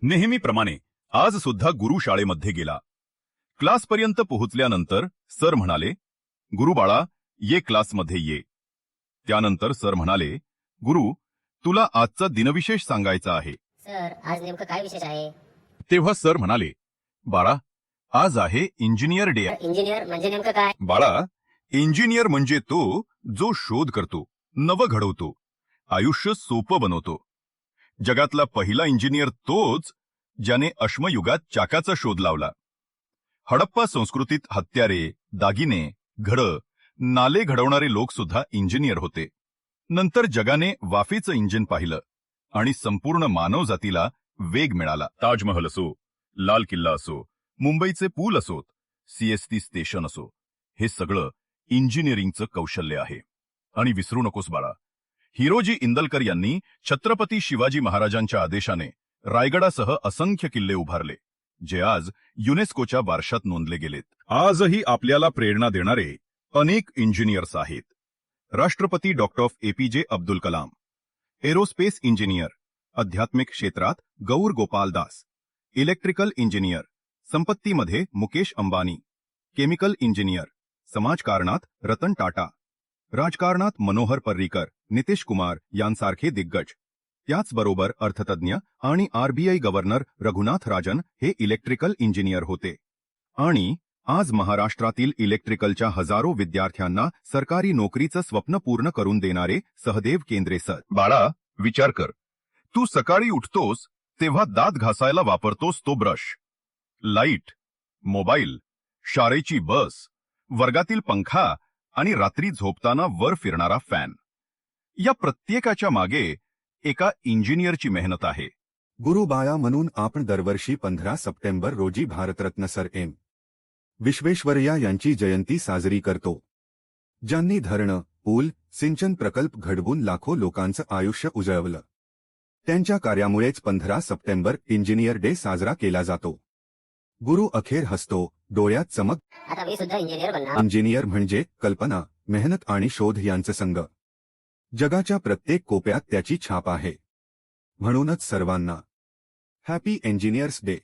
नेहमीप्रमाणे आज सुद्धा गुरु शाळेमध्ये गेला. क्लासपर्यंत पोहोचल्यानंतर सर म्हणाले, गुरु बाळा, ये क्लासमध्ये ये. त्यानंतर सर म्हणाले, गुरु, तुला आजचा दिनविशेष सांगायचा आहे. सर, आज नेमकं काय विशेष आहे? तेव्हा सर म्हणाले, बाळा, आज आहे इंजिनियर डे. इंजिनियर म्हणजे नेमकं काय? बाळा, इंजिनियर म्हणजे तो जो शोध करतो, नवं घडवतो, आयुष्य सोपं बनवतो. जगातला पहिला इंजिनियर तोच ज्याने अश्मयुगात चाकाचा शोध लावला. हडप्पा संस्कृतीत हत्यारे, दागिने, घडं, नाले घडवणारे लोक सुद्धा इंजिनियर होते. नंतर जगाने वाफेचं इंजिन पाहिलं आणि संपूर्ण मानवजातीला वेग मिळाला. ताजमहल असो, लाल किल्ला असो, मुंबईचे पूल असोत, सीएसटी स्टेशन असो, हे सगळं इंजिनिअरिंगचं कौशल्य आहे. आणि विसरू नकोस बाळा, हिरोजी इंदलकर यांनी छत्रपती शिवाजी महाराजांच्या आदेशाने रायगडासह असंख्य किल्ले उभारले, जे आज युनेस्कोच्या वारशात नोंदले गेलेत. आजही आपल्याला प्रेरणा देणारे अनेक इंजिनियर्स आहेत. राष्ट्रपती doctor APJ Abdul Kalam, aerospace engineer, आध्यात्मिक क्षेत्रात गौर गोपाल दास, इलेक्ट्रिकल इंजिनियर, संपत्तीमध्ये मुकेश अंबानी, केमिकल इंजिनियर, समाजकारणात रतन टाटा, राजकारणात मनोहर पर्रीकर, नितीश कुमार यांसारखे दिग्गज. त्याचबरोबर अर्थतज्ञ आणि RBI गव्हर्नर रघुनाथ राजन हे इलेक्ट्रिकल इंजिनियर होते. आणि आज महाराष्ट्रातील इलेक्ट्रिकलच्या हजारो विद्यार्थ्यांना सरकारी नोकरीचं स्वप्न पूर्ण करून देणारे सहदेव केंद्रे सर. बाळा, विचार कर, तू सकाळी उठतोस तेव्हा दात घासायला वापरतोस तो ब्रश, लाईट, मोबाईल, शाळेची बस, वर्गातील पंखा आणि रात्री झोपताना वर फिरणारा फॅन, या प्रत्येकाच्या मागे एका इंजिनियरची मेहनत आहे. गुरुबाया म्हणून आपण दरवर्षी 15 सप्टेंबर रोजी भारतरत्न सर एम. विश्वेश्वरय्या यांची जयंती साजरी करतो, ज्यांनी धरणं, पूल, सिंचन प्रकल्प घडवून लाखो लोकांचं आयुष्य उजळवलं. त्यांच्या कार्यामुळेच 15 सप्टेंबर इंजिनियर डे साजरा केला जातो. गुरु अखेर हसतो, डोळ्यात चमक. आता मी सुद्धा इंजिनियर बनणार. इंजिनियर म्हणजे कल्पना, मेहनत आणि शोध यांचं संघ. जगाच्या प्रत्येक कोपऱ्यात त्याची छाप आहे. म्हणूनच सर्वांना हॅपी इंजिनियर्स डे.